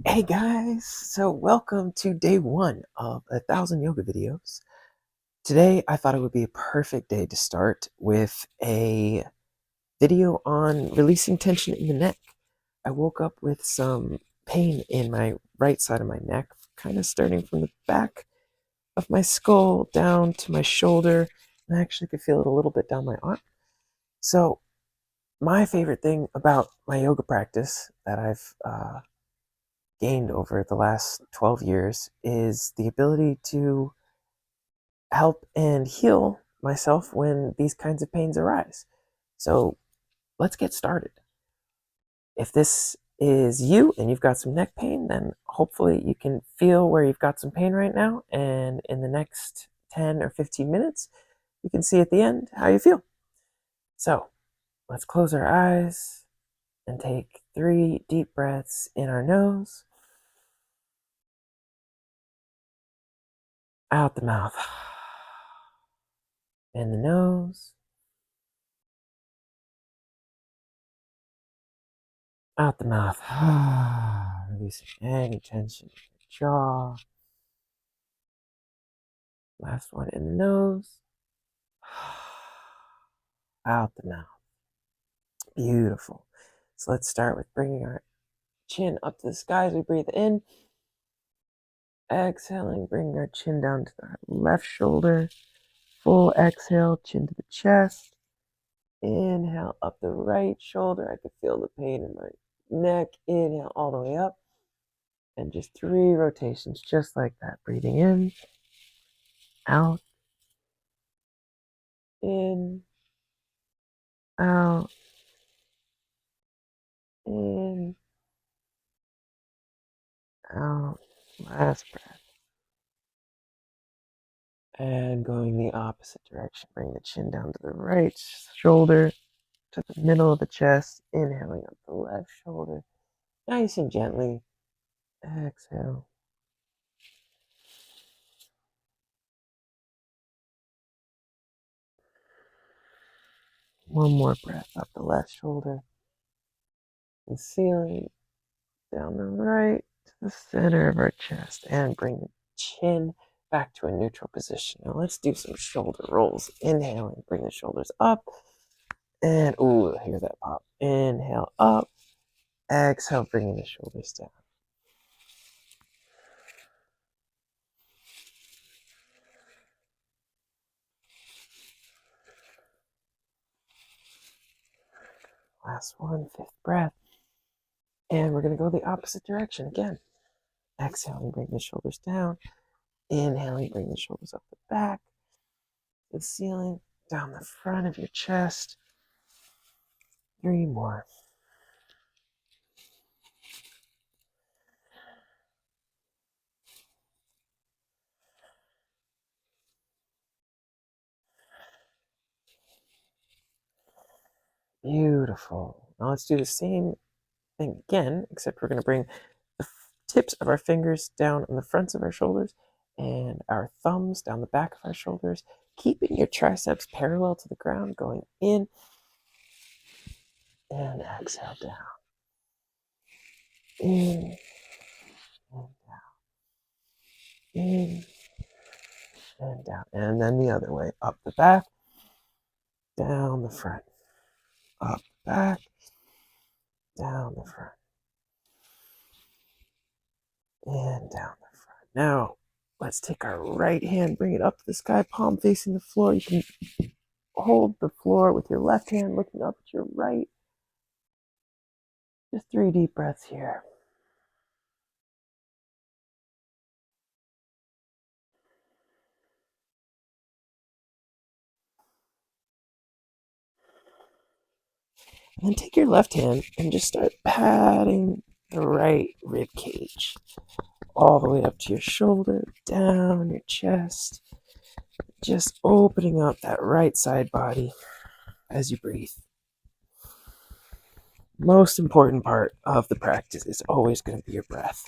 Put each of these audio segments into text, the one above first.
Hey guys, so welcome to day one of 1,000 yoga videos. Today I thought it would be a perfect day to start with a video on releasing tension in the neck. I woke up with some pain in my right side of my neck, kind of starting from the back of my skull down to my shoulder, and I actually could feel it a little bit down my arm. So my favorite thing about my yoga practice that I've gained over the last 12 years is the ability to help and heal myself when these kinds of pains arise. So let's get started. If this is you and you've got some neck pain, then hopefully you can feel where you've got some pain right now. And in the next 10 or 15 minutes, you can see at the end how you feel. So let's close our eyes and take 3 deep breaths in our nose, out the mouth. In the nose, out the mouth. Releasing any tension in your jaw. Last one in the nose, out the mouth. Beautiful. So let's start with bringing our chin up to the sky as we breathe in. Exhaling, bringing our chin down to our left shoulder. Full exhale, chin to the chest. Inhale up the right shoulder. I could feel the pain in my neck. Inhale all the way up. And just 3 rotations just like that. Breathing in, out, in, out, in, out. Last breath. And going the opposite direction. Bring the chin down to the right shoulder, to the middle of the chest. Inhaling up the left shoulder. Nice and gently. Exhale. One more breath up the left shoulder. The ceiling. Down the right to the center of our chest. And bring the chin back to a neutral position. Now let's do some shoulder rolls. Inhaling. Bring the shoulders up. And, ooh, hear that pop. Inhale up. Exhale, bringing the shoulders down. Last one, 5th breath. And we're going to go the opposite direction again. Exhaling, bring the shoulders down. Inhaling, bring the shoulders up the back, the ceiling, down the front of your chest. 3 more. Beautiful. Now let's do the same thing again, except we're going to bring the tips of our fingers down on the fronts of our shoulders and our thumbs down the back of our shoulders, keeping your triceps parallel to the ground, going in and exhale down. In and down. In and down. And then the other way, up the back, down the front. Up the back, down the front. And down the front. Now, let's take our right hand, bring it up to the sky, palm facing the floor. You can hold the floor with your left hand looking up at your right. Just 3 deep breaths here. And then take your left hand and just start patting the right rib cage all the way up to your shoulder, down your chest, just opening up that right side body as you breathe. Most important part of the practice is always going to be your breath.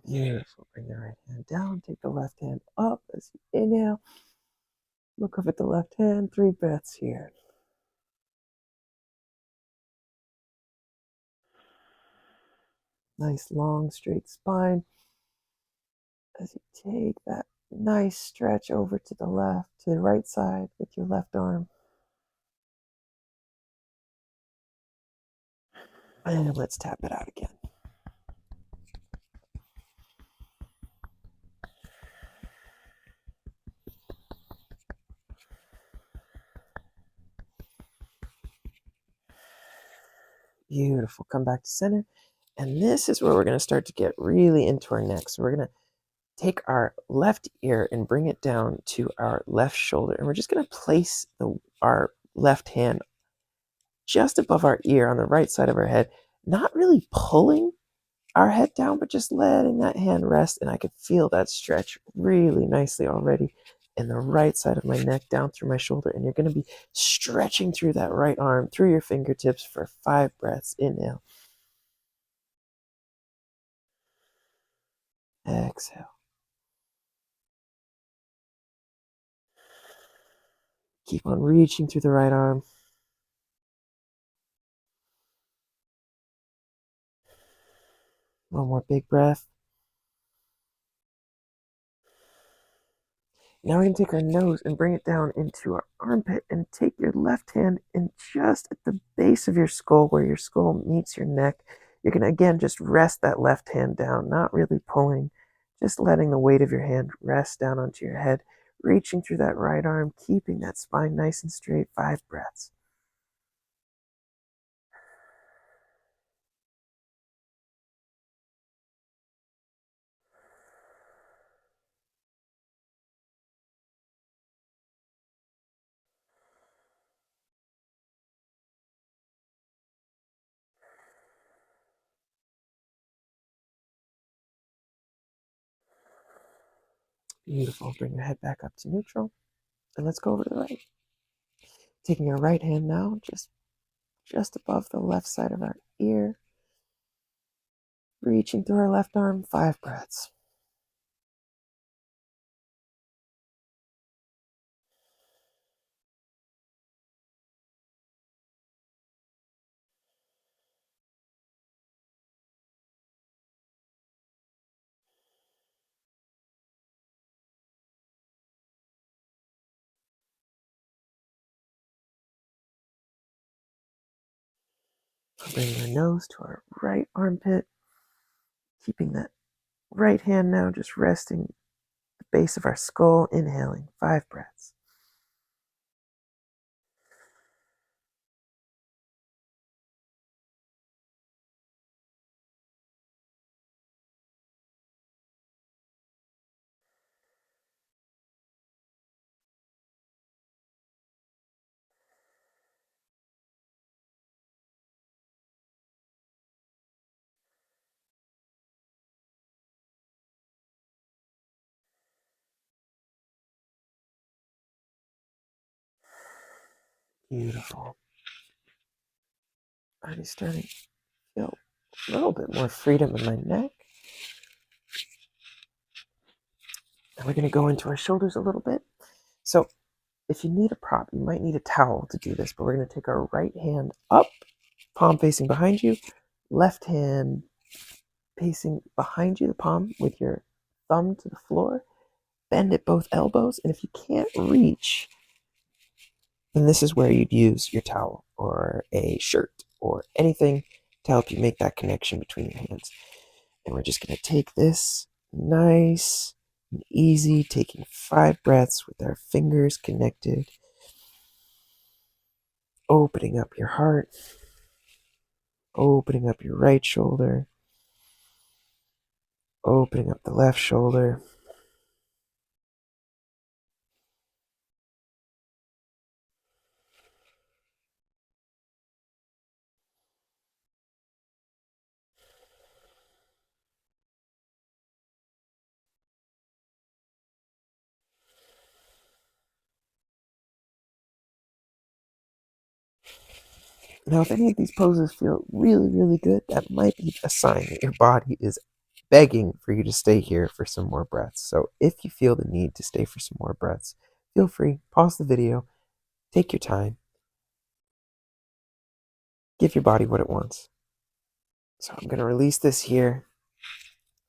Beautiful. Bring the right hand down. Take the left hand up as you inhale. Look up at the left hand. 3 breaths here. Nice long straight spine as you take that nice stretch over to the left, to the right side with your left arm. And let's tap it out again. Beautiful. Come back to center. And this is where we're going to start to get really into our neck. So we're going to take our left ear and bring it down to our left shoulder. And we're just going to place our left hand just above our ear on the right side of our head, not really pulling our head down, but just letting that hand rest. And I could feel that stretch really nicely already in the right side of my neck down through my shoulder. And you're going to be stretching through that right arm, through your fingertips for 5 breaths. Inhale. Exhale. Keep on reaching through the right arm. One more big breath. Now we're going to take our nose and bring it down into our armpit and take your left hand and just at the base of your skull, where your skull meets your neck, you're going to again just rest that left hand down, not really pulling, just letting the weight of your hand rest down onto your head, reaching through that right arm, keeping that spine nice and straight. 5 breaths. Beautiful. Bring your head back up to neutral. And let's go over to the right. Taking your right hand now, just above the left side of our ear. Reaching through our left arm. 5 breaths. Bring our nose to our right armpit, keeping that right hand now just resting the base of our skull, inhaling. 5 breaths. Beautiful. I'm starting to feel a little bit more freedom in my neck. And we're going to go into our shoulders a little bit. So if you need a prop, you might need a towel to do this, but we're going to take our right hand up, palm facing behind you, left hand facing behind you, the palm with your thumb to the floor, bend at both elbows, and if you can't reach, then this is where you'd use your towel or a shirt or anything to help you make that connection between your hands. And we're just going to take this nice and easy, taking 5 breaths with our fingers connected, opening up your heart, opening up your right shoulder, opening up the left shoulder. Now, if any of these poses feel really, really good, that might be a sign that your body is begging for you to stay here for some more breaths. So if you feel the need to stay for some more breaths, feel free, pause the video, take your time, give your body what it wants. So I'm going to release this here.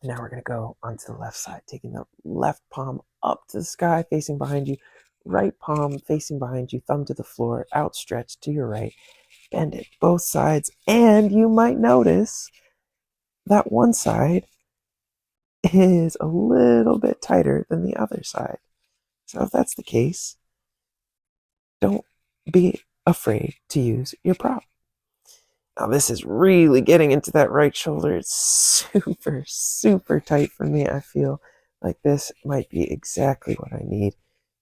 And now we're going to go onto the left side, taking the left palm up to the sky, facing behind you. Right palm facing behind you, thumb to the floor, outstretched to your right. Bend it both sides. And you might notice that one side is a little bit tighter than the other side. So if that's the case, don't be afraid to use your prop. Now this is really getting into that right shoulder. It's super, super tight for me. I feel like this might be exactly what I need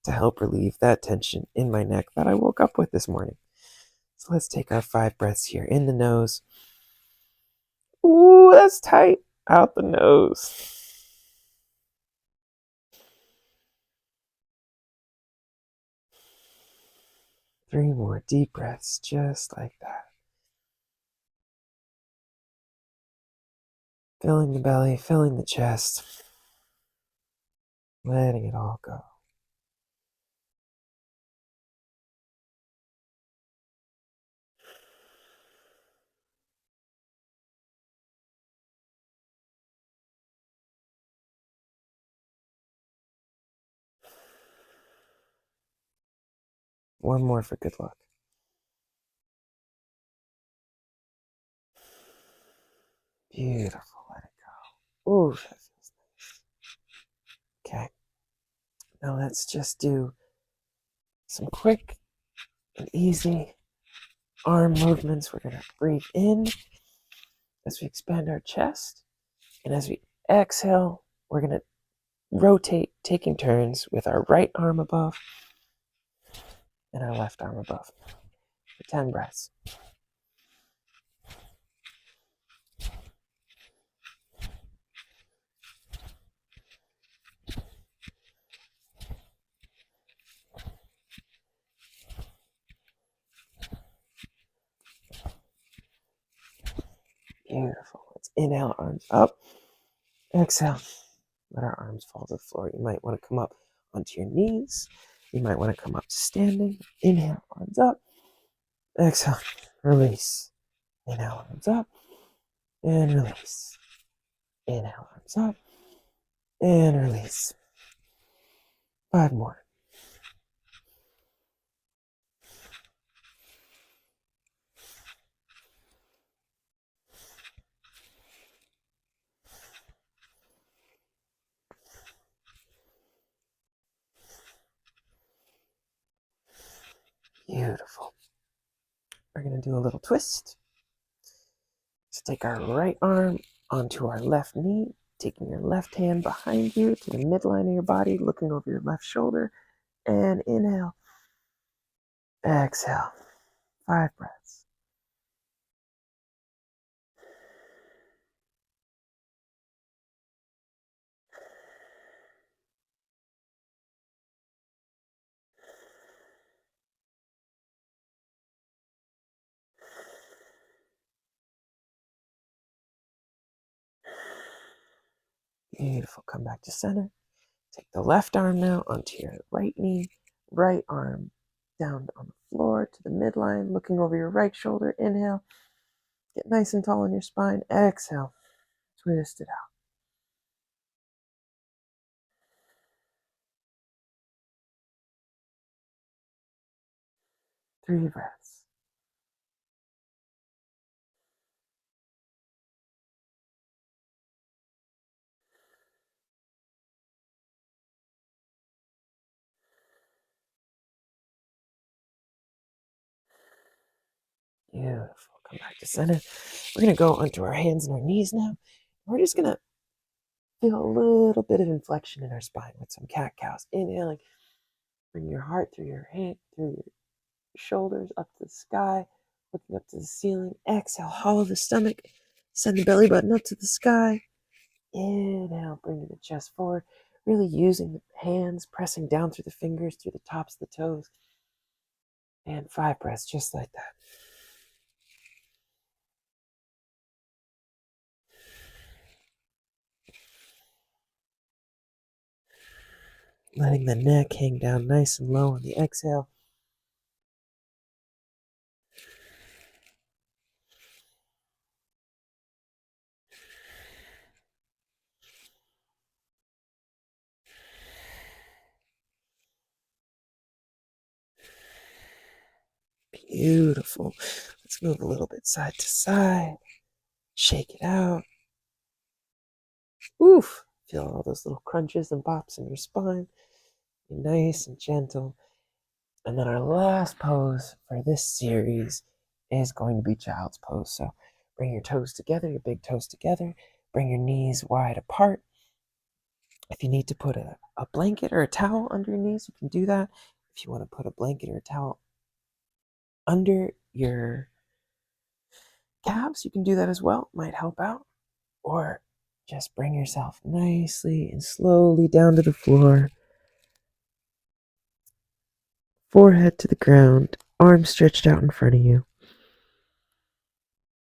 to help relieve that tension in my neck that I woke up with this morning. So let's take our 5 breaths here. In the nose. Ooh, that's tight. Out the nose. 3 more deep breaths, just like that. Filling the belly, filling the chest. Letting it all go. One more for good luck. Beautiful. Let it go. Ooh, that feels nice. Okay. Now let's just do some quick and easy arm movements. We're going to breathe in as we expand our chest. And as we exhale, we're going to rotate, taking turns with our right arm above and our left arm above for 10 breaths. Beautiful. Let's inhale, arms up. Exhale. Let our arms fall to the floor. You might want to come up onto your knees. You might want to come up to standing. Inhale, arms up. Exhale, release. Inhale, arms up. And release. Inhale, arms up. And release. 5 more. Beautiful. We're going to do a little twist. So take our right arm onto our left knee, taking your left hand behind you to the midline of your body, looking over your left shoulder, and inhale. Exhale. 5 breaths. Beautiful. Come back to center. Take the left arm now onto your right knee, right arm down on the floor to the midline, looking over your right shoulder. Inhale. Get nice and tall on your spine. Exhale. Twist it out. 3 breaths. Beautiful. Come back to center. We're going to go onto our hands and our knees now. We're just going to feel a little bit of inflection in our spine with some cat cows. Inhaling. Bring your heart through your hand, through your shoulders up to the sky, looking up to the ceiling. Exhale. Hollow the stomach. Send the belly button up to the sky. Inhale. Bring the chest forward. Really using the hands, pressing down through the fingers, through the tops of the toes. And 5 breaths just like that. Letting the neck hang down nice and low on the exhale. Beautiful. Let's move a little bit side to side. Shake it out. Oof. Feel all those little crunches and pops in your spine. Be nice and gentle. And then our last pose for this series is going to be child's pose. So bring your toes together, your big toes together. Bring your knees wide apart. If you need to put a blanket or a towel under your knees, you can do that. If you want to put a blanket or a towel under your calves, you can do that as well. Might help out. Or just bring yourself nicely and slowly down to the floor. Forehead to the ground, arms stretched out in front of you.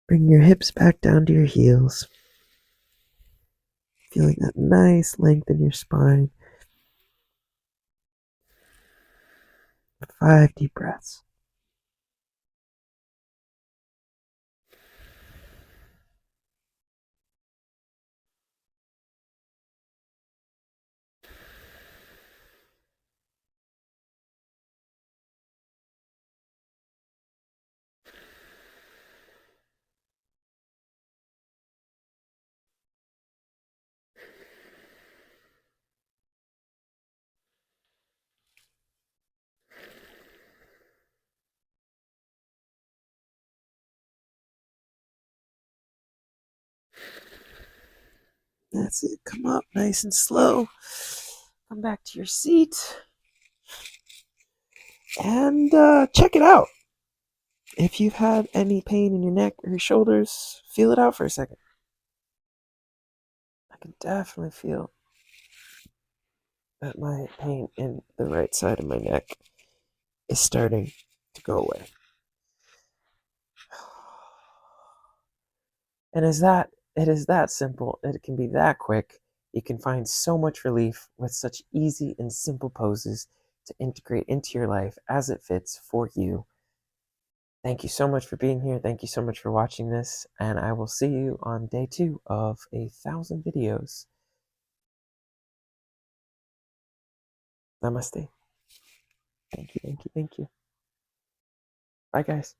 Bring your hips back down to your heels. Feeling that nice length in your spine. 5 deep breaths. That's it. Come up nice and slow. Come back to your seat. And check it out. If you've had any pain in your neck or your shoulders, feel it out for a second. I can definitely feel that my pain in the right side of my neck is starting to go away. And it is that simple, it can be that quick. You can find so much relief with such easy and simple poses to integrate into your life as it fits for you. Thank you so much for being here. Thank you so much for watching this. And I will see you on day 2 of 1,000 videos. Namaste. Thank you, thank you, thank you. Bye, guys.